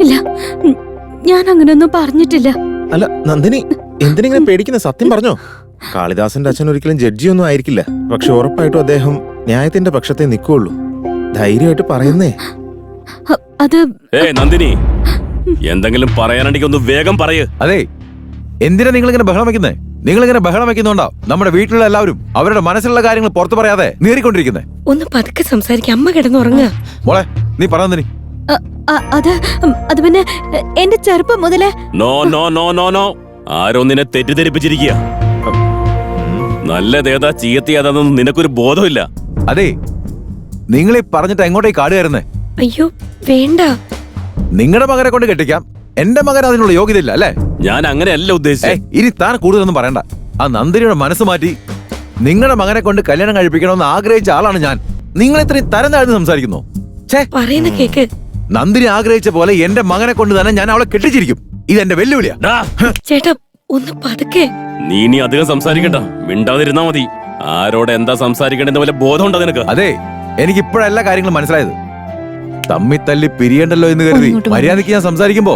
ഇല്ല, ഞാൻ അങ്ങനെയൊന്നും പറഞ്ഞിട്ടില്ല. അല്ല നന്ദിനി, എന്തിനിങ്ങനെ പേടിക്കുന്ന? സത്യം പറഞ്ഞോ. കാളിദാസന്റെ അച്ഛൻ ഒരിക്കലും ജഡ്ജിയൊന്നും ആയിരിക്കില്ല. പക്ഷെ ഉറപ്പായിട്ടും അദ്ദേഹം ന്യായത്തിന്റെ പക്ഷത്തെ നിൽക്കുള്ളൂ. ധൈര്യമായിട്ട് പറയുന്നേ. അത് നന്ദിനി, എന്തെങ്കിലും പറയാനുണ്ടെങ്കിൽ ഒന്ന് വേഗം പറയ്. അതെ, എന്തിനാ നിങ്ങളിങ്ങനെ ബഹളം വെക്കുന്നേ? നിങ്ങളിങ്ങനെ ബഹളം വെക്കുന്നുണ്ടോ നമ്മുടെ വീട്ടിലുള്ള എല്ലാവരും അവരുടെ മനസ്സിലുള്ള കാര്യങ്ങൾ പുറത്തു പറയാതെ നീറിക്കൊണ്ടിരിക്കുന്നേ? ഒന്ന് പതുക്കെ സംസാരിക്കാം, അമ്മ കിടന്നുറങ്ങുക. മോളെ, നീ പറഞ്ഞിനി. അത് പിന്നെ എന്റെ ചെറുപ്പം മുതലേ. No no no no no, ആരോ നിന്നെ തെറ്റിദ്ധരിപ്പിച്ചിരിക്കുക. നല്ലതേതാ ചീത്തയേതാണെന്നും നിനക്കൊരു ബോധമില്ല. അതെ, നിങ്ങളീ പറഞ്ഞിട്ട് എങ്ങോട്ടേ കാട് കയറുന്നേ? അയ്യോ വേണ്ട, നിങ്ങളുടെ മകനെ കൊണ്ട് കെട്ടിക്കാം, എന്റെ മകൻ അതിനുള്ള യോഗ്യതയില്ല അല്ലേ? ഞാൻ അങ്ങനെയല്ല ഉദ്ദേശിച്ചത്. ഇനി താൻ കൂടുതലൊന്നും പറയണ്ട. ആ നന്ദിനിയുടെ മനസ്സ് മാറ്റി നിങ്ങളുടെ മകനെ കൊണ്ട് കല്യാണം കഴിപ്പിക്കണമെന്ന് ആഗ്രഹിച്ച ആളാണ് ഞാൻ. നിങ്ങൾ ഇത്രയും തരം താഴ്ന്ന് സംസാരിക്കുന്നു. പറയുന്ന കേക്ക്. നന്ദിനി ആഗ്രഹിച്ച പോലെ എന്റെ മകനെ കൊണ്ട് തന്നെ ഞാൻ അവളെ കെട്ടിച്ചിരിക്കും. ഇതെന്റെ വെല്ലുവിളിയാ. ചേട്ടാ ഒന്ന് പതുക്കെ. നീ ഇനി അധികം സംസാരിക്കണ്ട, മിണ്ടാതിരുന്നാ മതി. ആരോട് എന്താ സംസാരിക്കണ്ടെന്ന് വല്ല ബോധമുണ്ടോ നിനക്ക്? അതെ, എനിക്ക് ഇപ്പോഴെല്ലാ കാര്യങ്ങളും മനസ്സിലായത്. തമ്മി തല്ലി പിരിയണ്ടല്ലോ എന്ന് കരുതി മര്യാദയ്ക്ക് ഞാൻ സംസാരിക്കുമ്പോ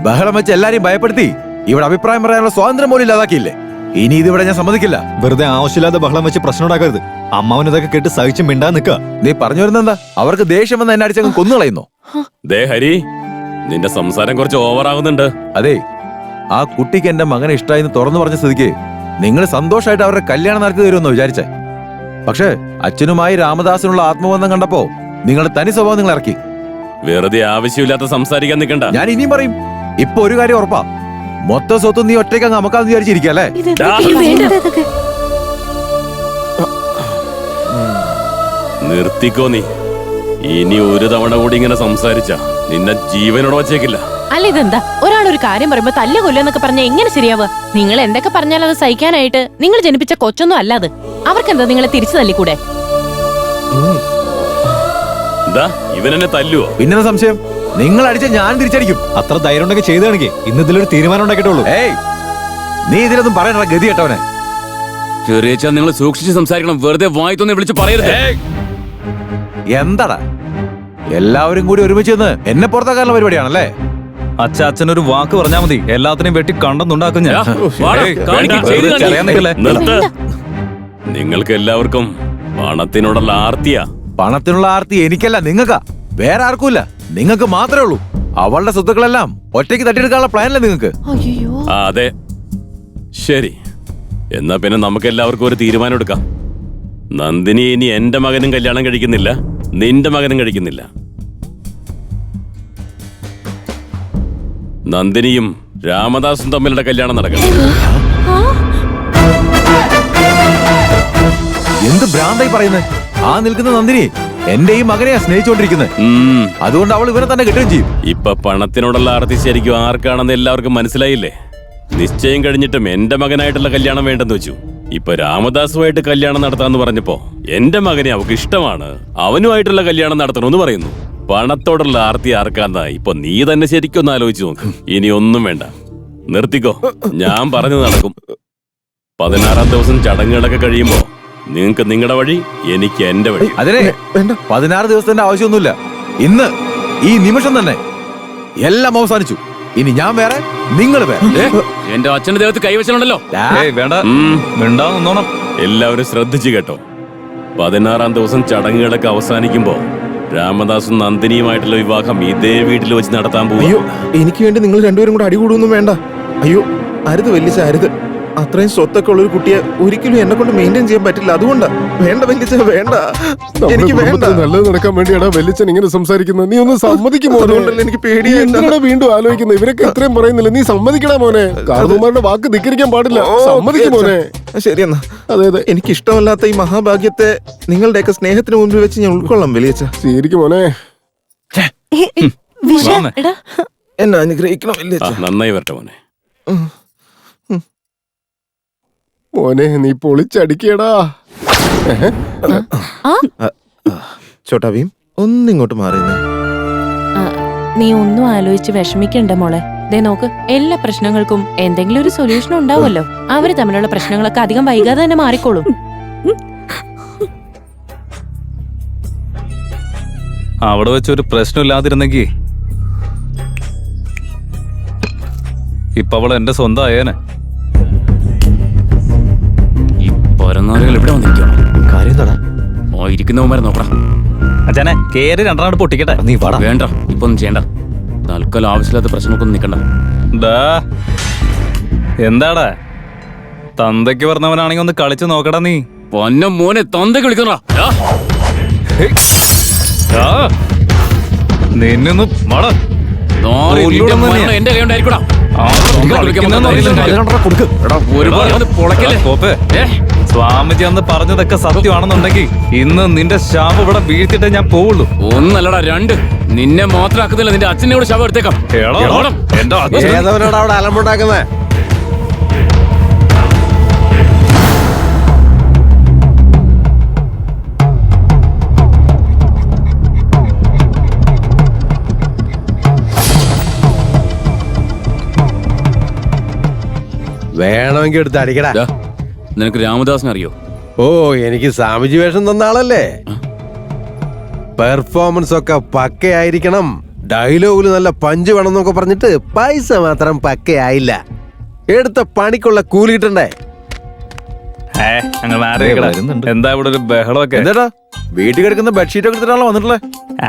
ബഹളം വെച്ച് എല്ലാരെയും ഭയപ്പെടുത്തി ഇവിടെ അഭിപ്രായം പറയാനുള്ള സ്വാതന്ത്ര്യം പോലും ഇല്ലാതാക്കിയില്ലേ? ഇനി ഇതിവിടെ ഞാൻ സമ്മതിക്കില്ല. വെറുതെ ആവശ്യമില്ലാതെ ബഹളം വെച്ച് പ്രശ്നം ഉണ്ടാക്കരുത്. അമ്മാവനതൊക്കെ കേട്ട് സഹിച്ച് മിണ്ടാ നിക്ക. നീ പറഞ്ഞു വരുന്നെന്താ? അവർക്ക് ദേഷ്യം വന്ന് എന്നെ അടിച്ചങ്ങ് കൊന്നുകളയുന്നോ? ദേ ഹരി, നിന്റെ സംസാരം കുറച്ച് ഓവറാകുന്നുണ്ട്. അതെ, ആ കുട്ടിക്ക് എന്റെ മകനെ ഇഷ്ടമായിന്ന് തുറന്നു പറഞ്ഞ സ്ഥിതിക്ക് നിങ്ങൾ സന്തോഷമായിട്ട് അവരുടെ കല്യാണം നടത്തി തരുമെന്നോ വിചാരിച്ചേ? പക്ഷേ അച്ഛനുമായി രാമദാസിനുള്ള ആത്മബന്ധം കണ്ടപ്പോ നിങ്ങളുടെ തനി സ്വഭാവം നിങ്ങൾ ഇറക്കി. വെറുതെ ആവശ്യമില്ലാത്ത സംസാരിക്കാൻ നിൽക്കണ്ട. ഞാൻ ഇനിയും പറയും. ഇപ്പൊ ഒരു കാര്യം ഉറപ്പാ, മൊത്തം സ്വത്തും നീ ഒറ്റയ്ക്ക് അങ്ങ് അമക്കാന്ന് വിചാരിച്ചിരിക്കല്ലേ? നിർത്തിക്കോ നീ. ഇനി ഒരു തവണ കൂടി ഇങ്ങനെ സംസാരിച്ച നിന്നെ ജീവനോട് വച്ചേക്കില്ല. അല്ല, ഇതെന്താ ഒരാളൊരു കാര്യം പറയുമ്പോ തല്ല് കൊല്ലുന്നൊക്കെ പറഞ്ഞ എങ്ങനെ ശരിയാവുക? നിങ്ങൾ എന്തൊക്കെ പറഞ്ഞാലും അത് സഹിക്കാനായിട്ട് നിങ്ങൾ ജനിപ്പിച്ച കൊച്ചൊന്നും അല്ലാതെ. അവർക്കെന്താ നിങ്ങളെ തിരിച്ചു തല്ലിക്കൂടെ? ഇവനെന്നെ തല്ലുവോ? പിന്നെ സംശയം? നിങ്ങൾ അടിച്ച ഞാൻ തിരിച്ചടിക്കും. അത്ര ധൈര്യം ഉണ്ടെങ്കിൽ ചെയ്താണെങ്കിൽ ഇന്ന് ഇതിലൊരു തീരുമാനം ഉണ്ടാക്കിയിട്ടുള്ളൂ. ഏയ്, നീ ഇതിലൊന്നും പറയണ ഗതി കേട്ടവനെ. ചെറിയച്ചാ, നിങ്ങൾ സൂക്ഷിച്ച് സംസാരിക്കണം. വെറുതെ വായിത്തൊന്ന് വിളിച്ച് പറയരുത്. എന്താടാ എല്ലാവരും കൂടി ഒരുമിച്ച് നിന്ന് എന്നെ പുറത്താക്കാനുള്ള പരിപാടിയാണല്ലേ? അച്ഛനൊരു വാക്ക് പറഞ്ഞാൽ മതി, എല്ലാത്തിനെയും വെട്ടി കണ്ടെന്നുണ്ടാക്കും ഞാൻ. നിങ്ങൾക്ക് എല്ലാവർക്കും പണത്തിനോടുള്ള ആർത്തിയാ. പണത്തിനുള്ള ആർത്തി എനിക്കല്ല, നിങ്ങൾക്കാ. വേറെ ആർക്കുമില്ല, നിങ്ങൾക്ക് മാത്രമേ ഉള്ളൂ. അവളുടെ സ്വത്തുക്കളെല്ലാം ഒറ്റയ്ക്ക് തട്ടിയെടുക്കാനുള്ള പ്ലാനല്ലേ നിങ്ങൾക്ക്? അതെ, ശരി. എന്നാ പിന്നെ നമുക്ക് എല്ലാവർക്കും ഒരു തീരുമാനം എടുക്കാം. നന്ദിനി ഇനി എന്റെ മകനും കല്യാണം കഴിക്കുന്നില്ല, നിന്റെ മകനും കഴിക്കുന്നില്ല. നന്ദിനിയും രാമദാസും തമ്മിലുള്ള കല്യാണം നടക്കണം. എന്ത് ഭ്രാന്തായി പറയുന്നത്? ആ നിൽക്കുന്ന നന്ദിനി എന്റെ ഈ മകനെയാ സ്നേഹിച്ചുകൊണ്ടിരിക്കുന്നത്. അതുകൊണ്ട് അവൾ ഇവനെ തന്നെ കിട്ടുകയും ചെയ്യും. ഇപ്പൊ പണത്തിനോടുള്ള ആർത്തി ശരിക്കും ആർക്കാണെന്ന് എല്ലാവർക്കും മനസ്സിലായില്ലേ? നിശ്ചയം കഴിഞ്ഞിട്ടും എന്റെ മകനായിട്ടുള്ള കല്യാണം വേണ്ടെന്ന് വെച്ചു. ഇപ്പൊ രാമദാസുമായിട്ട് കല്യാണം നടത്താന്ന് പറഞ്ഞപ്പോ എന്റെ മകനെ അവൾക്ക് ഇഷ്ടമാണ്, അവനുമായിട്ടുള്ള കല്യാണം നടത്തണമെന്ന് പറയുന്നു. പണത്തോടുള്ള ആർത്തി ആർക്കാന്നാ ഇപ്പൊ നീ തന്നെ ശരിക്കും ഒന്ന് ആലോചിച്ച് നോക്ക്. ഇനി ഒന്നും വേണ്ട, നിർത്തിക്കോ. ഞാൻ പറഞ്ഞു നടക്കും. 16-ാം ദിവസം ചടങ്ങുകളൊക്കെ കഴിയുമ്പോ നിങ്ങൾക്ക് നിങ്ങളുടെ വഴി, എനിക്ക് എന്റെ വഴി. അതിനെ 16 ദിവസത്തിന്റെ ആവശ്യമൊന്നുമില്ല. ഇന്ന് ഈ നിമിഷം തന്നെ എല്ലാം അവസാനിച്ചു. ഇനി ഞാൻ വേറെ, നിങ്ങൾ വേറെ. എന്റെ അച്ഛന്റെ ദേഹത്ത് കൈവച്ചനുണ്ടല്ലോ. വേണ്ട, എല്ലാവരും ശ്രദ്ധിച്ചു കേട്ടോ. 16-ാം ദിവസം ചടങ്ങുകളൊക്കെ അവസാനിക്കുമ്പോ രാമദാസും നന്ദിനിയുമായിട്ടുള്ള വിവാഹം ഇതേ വീട്ടിൽ വെച്ച് നടത്താൻ പോകും. അയ്യോ, എനിക്ക് വേണ്ടി നിങ്ങൾ രണ്ടുപേരും കൂടെ അടികൂടൊന്നും വേണ്ട. അയ്യോ, അരുത് വല്യച്ഛ, അരുത്. അത്രയും സ്വത്തൊക്കെ ഉള്ള ഒരു കുട്ടിയെ ഒരിക്കലും എന്നെ കൊണ്ട് മെയിൻറ്റെയിൻ ചെയ്യാൻ പറ്റില്ല. അതുകൊണ്ടാ. വേണ്ട വല്യച്ഛ, വേണ്ട. എനിക്ക് വേണ്ട. നല്ലത് നടക്കാൻ വേണ്ടിയാടാ വല്യച്ഛൻ ഇങ്ങനെ സംസാരിക്കുന്നത്. നീ ഒന്ന് സമ്മതിക്കുമോ? അതുകൊണ്ടല്ലേ എനിക്ക് പേടിയാണ്. വീണ്ടും ആലോചിക്കുന്നത്. ഇവരൊക്കെ ഇത്രയും പറയുന്നില്ല, നീ സമ്മതിക്കടാ മോനെ. കാരണവന്മാരുടെ വാക്ക് ധിക്കരിക്കാൻ പാടില്ല. സമ്മതിക്കും മോനെ. ശരിയെന്നാ. അതെ അതെ, എനിക്ക് ഇഷ്ടമല്ലാത്ത ഈ മഹാഭാഗ്യത്തെ നിങ്ങളുടെയൊക്കെ സ്നേഹത്തിന് മുമ്പിൽ വെച്ച് ഞാൻ ഉൾക്കൊള്ളാം വലിയച്ഛ. ശരിക്കും മോനെ. എന്നെ അനുഗ്രഹിക്കണം വലിയച്ഛ. നന്നായി വരട്ടെ മോനെ. മോനെ, നീ പൊളിച്ചടിക്കടാ. ചോട്ടാ ഭീം, ഒന്നിങ്ങോട്ട് മാറിയുന്നേ. നീ ഒന്നും ആലോചിച്ച് വിഷമിക്കണ്ട മോളെ. ദേ നോക്ക്, എല്ലാ പ്രശ്നങ്ങൾക്കും എന്തെങ്കിലും ഒരു സൊല്യൂഷൻ ഉണ്ടാവുമല്ലോ. അവര് തമ്മിലുള്ള പ്രശ്നങ്ങളൊക്കെ അധികം വൈകാതെ തന്നെ മാറിക്കോളും. അവിടെ വെച്ചൊരു പ്രശ്നം ഇല്ലാതിരുന്നെങ്കിൽ ഇപ്പൊ അവൾ എന്റെ സ്വന്തം ആയേനെ. ഈ പരനാലുകൾ എവിടെ വന്നിരിക്കണം? കാര്യം എന്താടാ? ഓ ഇരിക്കുന്നവന്മാരെ നോക്കടാ. അച്ഛനെ കേറി രണ്ടെണ്ണം പൊട്ടിക്കട്ടെ. നീ വാടാ. വേണ്ട ഇപ്പൊ ഒന്നും ചെയ്യണ്ട. തൽക്കാലം ആവശ്യമില്ലാത്ത പ്രശ്നമൊക്കെ നിൽക്കണ്ട. ഡാ എന്താടാ തന്തയ്ക്ക് പറഞ്ഞവനാണെങ്കിൽ ഒന്ന് കളിച്ചു നോക്കടാ നീ. പൊന്ന മോനെ തന്തയ്ക്ക് വിളിക്കണ നിന്നൊന്ന് മട എന്റെ കൈണ്ടായിരിക്കടാ. ഒരുപാട് പൊളക്കല്ലേ. സ്വാമിജി അന്ന് പറഞ്ഞതൊക്കെ സത്യമാണെന്നുണ്ടെങ്കിൽ ഇന്ന് നിന്റെ ശാപം ഇവിടെ വീഴ്ത്തിട്ടേ ഞാൻ പോവുള്ളൂ. ഒന്നല്ലടാ രണ്ട്. നിന്നെ മാത്രമാക്കുന്നില്ല, നിന്റെ അച്ഛനെ കൂടെ ശവം എടുത്തേക്കാം. എന്റെ അച്ഛൻ ഏതവനോട് അവിടെ അലമ്പുണ്ടാക്കുന്നേ? വേണമെങ്കിൽ എടുത്ത് അടിക്കടാ. ദാ, നിനക്ക് രാമദാസിനെ അറിയോ? ഓ, എനിക്ക് സ്വാമിജി വേഷം തന്ന ആളല്ലേ. പെർഫോമൻസ് ഒക്കെ പക്കയായിരിക്കണം. ഡയലോഗില് നല്ല പഞ്ച് വേണം എന്നൊക്കെ പറഞ്ഞിട്ട് പൈസ മാത്രം പക്കയായില്ല. എടുത്ത പണിക്കുള്ള കൂലി കിട്ടണ്ടേ? അങ്ങനെ മാറിയേക്കടാ. എന്താ ഇവിടെ ഒരു ബഹളമൊക്കെ? എന്താടാ വീട്ടിൽ കിടക്കുന്ന ബെഡ്ഷീറ്റ് ഒക്കെ എടുത്തിട്ടാണല്ലോ വന്നിട്ടുള്ളത്?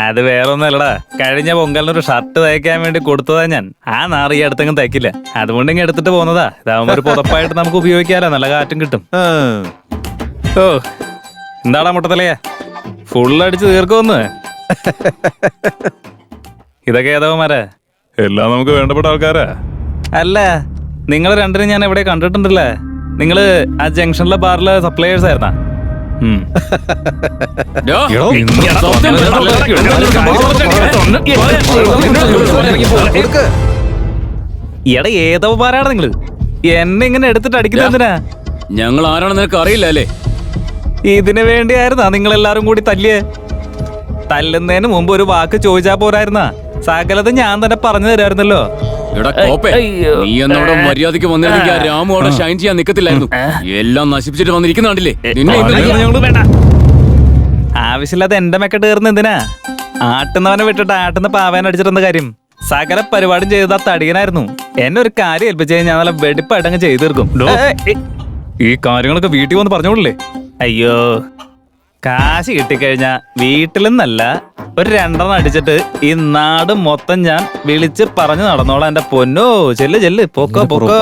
അത് വേറെ ഒന്നല്ലടാ, കഴിഞ്ഞ പൊങ്കലിനൊരു ഷർട്ട് തയ്ക്കാൻ വേണ്ടി കൊടുത്തതാ ഞാൻ. ആ നാറ് ഈ അടുത്തെങ്കിലും തയ്ക്കില്ല, അതുകൊണ്ട് ഇങ്ങനെ എടുത്തിട്ട് പോന്നതാ. ഇതാവുമ്പോ ഒരു പുതപ്പായിട്ട് നമുക്ക് ഉപയോഗിക്കാലോ, നല്ല കാറ്റും കിട്ടും. ഓ എന്താടാ മുട്ടത്തലയാ, ഫുള്ളടിച്ച് തീർക്കുമെന്ന്. ഇതൊക്കെ ഏതവന്മാരാ? എല്ലാം നമുക്ക് വേണ്ടപ്പെട്ട ആൾക്കാരാ. അല്ല, നിങ്ങൾ രണ്ടിനും ഞാൻ എവിടെ കണ്ടിട്ടുണ്ടല്ലേ? നിങ്ങള് ആ ജംഗ്ഷനിലെ ബാറിലെ സപ്ലയേഴ്സ് ആയിരുന്നാ? എടാ ഏതവന്മാരാണ് നിങ്ങള്? എന്നെ ഇങ്ങനെ എടുത്തിട്ട് അടിക്കുന്നത് എന്തിനാ? ഞങ്ങൾ ആരാണെന്ന് നിനക്ക് അറിയില്ല അല്ലേ? ഇതിനു വേണ്ടിയായിരുന്നാ നിങ്ങളെല്ലാരും കൂടി തല്ലിയേ? തല്ലുന്നതിന് മുമ്പ് ഒരു വാക്ക് ചോദിച്ചാ പോരായിരുന്നാ? സകലത് ഞാൻ തന്നെ പറഞ്ഞു തരായിരുന്നല്ലോ. നീ എന്നോട് മര്യാദക്ക് വന്നിരുന്നെങ്കിൽ ആ രാമു അവിടെ ഷൈൻ ചെയ്യാൻ നിക്കത്തില്ലായിരുന്നു. എല്ലാം നശിപ്പിച്ചിട്ട് വന്നിരിക്കുന്ന കണ്ടില്ലേ? വേണ്ട, ആവശ്യമില്ലാതെ എന്റെ മെക്കെട്ട് കയറുന്ന എന്തിനാ? ആട്ടുന്നവനെ വിട്ടിട്ട് ആട്ടുന്ന പാവാൻ അടിച്ചിട്ടെന്ത കാര്യം? സകല പരിപാടിയും ചെയ്ത തടിയനായിരുന്നു. എന്നെ ഒരു കാര്യം ഏൽപ്പിച്ച് ഞാൻ നല്ല വെടിപ്പായിട്ട് അങ്ങ് ചെയ്തു തീർക്കും. ഈ കാര്യങ്ങളൊക്കെ വീട്ടിൽ വന്ന് പറഞ്ഞോളില്ലേ? അയ്യോ, കാശ് കിട്ടിക്കഴിഞ്ഞാ വീട്ടിലെന്നല്ല ഒരു രണ്ടെണ്ണം അടിച്ചിട്ട് ഈ നാട് മൊത്തം ഞാൻ വിളിച്ച് പറഞ്ഞു നടന്നോളാം. എന്റെ പൊന്നോ, ചെല്ല് ചെല്ല്, പൊക്കോ പൊക്കോ.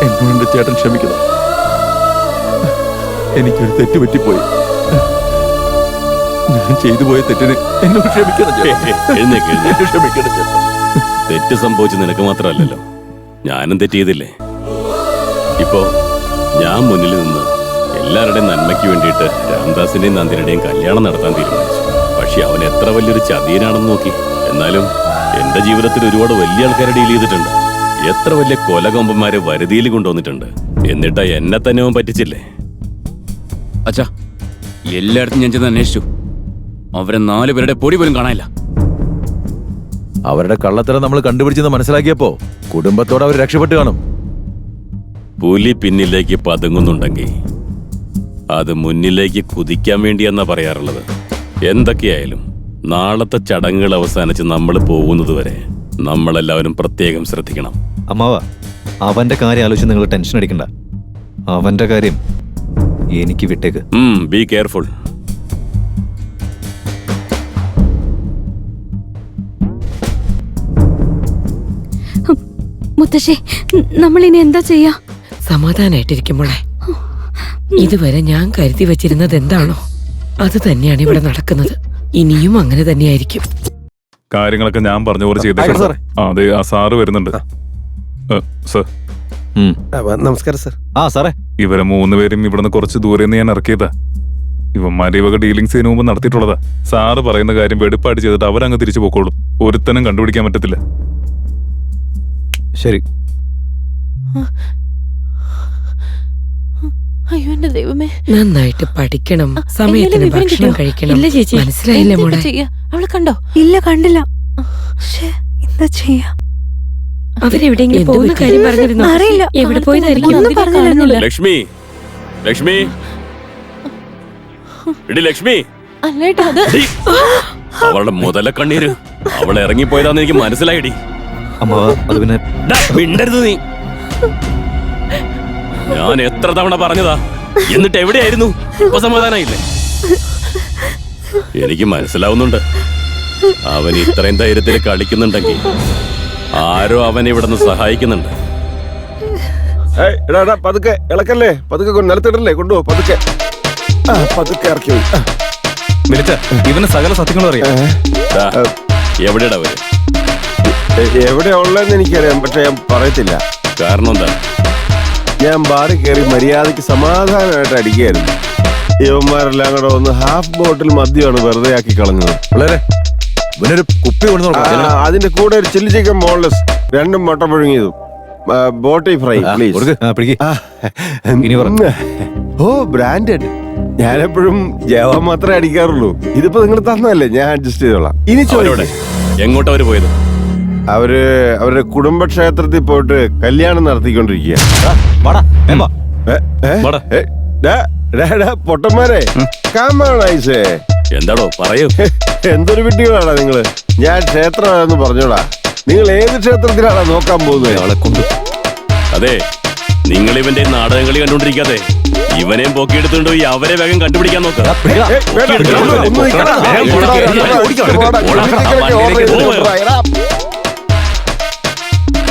എന്നോട് എന്റെ ചേട്ടൻ ക്ഷമിക്കണം, എനിക്കൊരു തെറ്റ് പറ്റിപ്പോയി. ഞാൻ ചെയ്തു പോയ തെറ്റിന് എന്നോട് ക്ഷമിക്കണം ക്ഷമിക്കണം ചേട്ടാ. തെറ്റ് സംഭവിച്ചു നിനക്ക് മാത്രമല്ലല്ലോ, ഞാനും തെറ്റ് ചെയ്തില്ലേ? ഇപ്പോ ഞാൻ മുന്നിൽ നിന്ന് എല്ലാവരുടെയും നന്മയ്ക്ക് വേണ്ടിയിട്ട് രാംദാസിന്റെയും നന്ദിനിയുടെയും കല്യാണം നടത്താൻ തീരുമാനിച്ചു. പക്ഷെ അവൻ എത്ര വലിയൊരു ചതിയനാണെന്ന് നോക്കി. എന്നാലും എന്റെ ജീവിതത്തിൽ ഒരുപാട് വലിയ ആൾക്കാരെ ഡീൽ ചെയ്തിട്ടുണ്ട്. എത്ര വലിയ കൊലകൊമ്പന്മാരെ വരുതിയിൽ കൊണ്ടുവന്നിട്ടുണ്ട്. എന്നിട്ടാ എന്നെ തന്നെ അവൻ പറ്റിച്ചില്ലേ? അച്ഛാ, എല്ലായിടത്തും ഞാൻ ചെന്ന് അന്വേഷിച്ചു. അവരെ 4 പേരുടെ പൊടി പോലും കാണാനില്ല. അവരുടെ കള്ളത്തരം നമ്മൾ കണ്ടുപിടിച്ചെന്ന് മനസ്സിലാക്കിയപ്പോ കുടുംബത്തോടെ അവർ രക്ഷപ്പെട്ടു കാണും. പുലി പിന്നിലേക്ക് പതുങ്ങുന്നുണ്ടെങ്കിൽ അത് മുന്നിലേക്ക് കുതിക്കാൻ വേണ്ടിയെന്നാ പറയാറുള്ളത്. എന്തൊക്കെയായാലും നാളത്തെ ചടങ്ങുകൾ അവസാനിച്ച് നമ്മൾ പോകുന്നത് വരെ നമ്മളെല്ലാവരും പ്രത്യേകം ശ്രദ്ധിക്കണം. അമ്മാവ, അവന്റെ കാര്യം ആലോചിച്ച് നിങ്ങൾ ടെൻഷൻ അടിക്കണ്ട. അവന്റെ കാര്യം എനിക്ക് വിട്ടേക്ക്. Be careful. മുത്തശ്ശി, നമ്മൾ ഇനി എന്താ ചെയ്യാ? സമാധാനായിട്ടിരിക്കുമ്പോളെ, ഇതുവരെ ഞാൻ കരുതി വെച്ചിരുന്നത് എന്താണോ അത് തന്നെയാണ് ഇവിടെ നടക്കുന്നത്. ഇനിയും അങ്ങനെ തന്നെയായിരിക്കും. കാര്യങ്ങളൊക്കെ ഞാൻ പറഞ്ഞ പോലെ ചെയ്തേക്കാം. അതെ, ആ സാറ് വരുന്നുണ്ട്. സർ, നമസ്കാരം സർ. ആ സാറേ, ഇവരെ 3 പേരും ഇവിടുന്ന് കുറച്ച് ദൂരെ നിന്ന് ഞാൻ ഇറക്കിയതാ. ഇവന്മാരെ ഇവക ഡീലിങ്സ് ഇതിനു മുമ്പ് നടത്തിയിട്ടുള്ളതാ. സാറ് പറയുന്ന കാര്യം വെടിപ്പായിട്ട് ചെയ്തിട്ട് അവരങ്ങ് തിരിച്ചു പോക്കോളും. ഒരുത്തനും കണ്ടുപിടിക്കാൻ പറ്റത്തില്ല. ശരി. അയ്യോ എന്റെ ദൈവമേ, നന്നായിട്ട് പഠിക്കണം, സമയത്തിന് ഭക്ഷണം കഴിക്കണം. ഇല്ല ചേച്ചി, മനസ്സിലായില്ലേ മോളെ? അവളെ കണ്ടോ? ഇല്ല, കണ്ടില്ല. എന്താ ചെയ്യാ? അവരെവിടെയെങ്കിലും പോകുന്ന കാര്യം പറഞ്ഞിരുന്നു. അറിയില്ല, എവിടെ പോയതായിരിക്കും? ഒന്നും പറഞ്ഞില്ല. ലക്ഷ്മി, ലക്ഷ്മി, എടി ലക്ഷ്മി, അല്ലേട്ടാ അത് അവളുടെ മുതല കണ്ണീര് അവൾ ഇറങ്ങിപ്പോയതാന്ന് എനിക്ക് മനസ്സിലായിടി. അമ്മാവ അത് പിന്നെ ഡാ, മിണ്ടരുത് നീ. ഞാൻ എത്ര തവണ പറഞ്ഞതാ, എന്നിട്ട് എവിടെയായിരുന്നു? ഇപ്പൊ സമാധാനായില്ലേ? എനിക്ക് മനസ്സിലാവുന്നുണ്ട്, അവൻ ഇത്രയും ധൈര്യത്തിൽ കളിക്കുന്നുണ്ടെങ്കിൽ ആരോ അവനെ ഇവിടെ നിന്ന് സഹായിക്കുന്നുണ്ട്. എടാ പതുക്കെ ഇളക്കല്ലേ, പതുക്കെ നിലത്തിടല്ലേ, കൊണ്ടുപോ പതുക്കെ. പതുക്കെ ഇറക്കി പോയി. വിളിച്ച ഇവന് സകല സത്യങ്ങളും അറിയാം. ഡാ, എവിടെയാടാ അവര്? എവിടെയാ ഉള്ളതെന്ന് എനിക്കറിയാം, പക്ഷെ ഞാൻ പറയത്തില്ല. കാരണം എന്താ? ഞാൻ ബാറിൽ കയറി മര്യാദക്ക് സമാധാനമായിട്ട് അടിക്കുകയായിരുന്നു. ഇവന്മാരെല്ലാം കൂടെ ഒന്ന് ഹാഫ് ബോട്ടിൽ മദ്യമാണ് വെറുതെ ആക്കി കളഞ്ഞത്. പിള്ളേരെ ഇവനൊരു കുപ്പി കൊണ്ടു അതിന്റെ കൂടെ ഒരു ചില്ലി ചിക്കൻ ബോൺലെസ്, 2 മുട്ട പുഴുങ്ങിയതും, ബോട്ടി ഫ്രൈ പ്ലീസ്. പിടിക്ക്. ഇനി പറ. ഓ ബ്രാൻഡഡ്. ഞാനെപ്പോഴും ജവ മാത്രമേ അടിക്കാറുള്ളൂ. ഇതിപ്പോ നിങ്ങൾ തന്നല്ലേ, ഞാൻ അഡ്ജസ്റ്റ് ചെയ്തോളാം. ഇനി അവരോടെ എങ്ങോട്ടാ അവര് പോയത്? അവരുടെ കുടുംബക്ഷേത്രത്തിൽ പോയിട്ട് കല്യാണം നടത്തിക്കൊണ്ടിരിക്കുക. പൊട്ടന്മാരെ കാമാണൈസേ. എന്താടോ പറയൂ. എന്തൊരു വിട്ടികളാടാ നിങ്ങള്. ഞാൻ ക്ഷേത്രമാണെന്ന് പറഞ്ഞോടാ. നിങ്ങൾ ഏത് ക്ഷേത്രത്തിലാണോ നോക്കാൻ പോകുന്നത്? അതെ, നിങ്ങൾ ഇവന്റെ നാടകങ്ങളി കണ്ടുകൊണ്ടിരിക്കാതെ ഇവനെയും പൊക്കിയെടുത്തുകൊണ്ട് പോയി അവരെ വേഗം കണ്ടുപിടിക്കാൻ നോക്കാം. ഒന്നും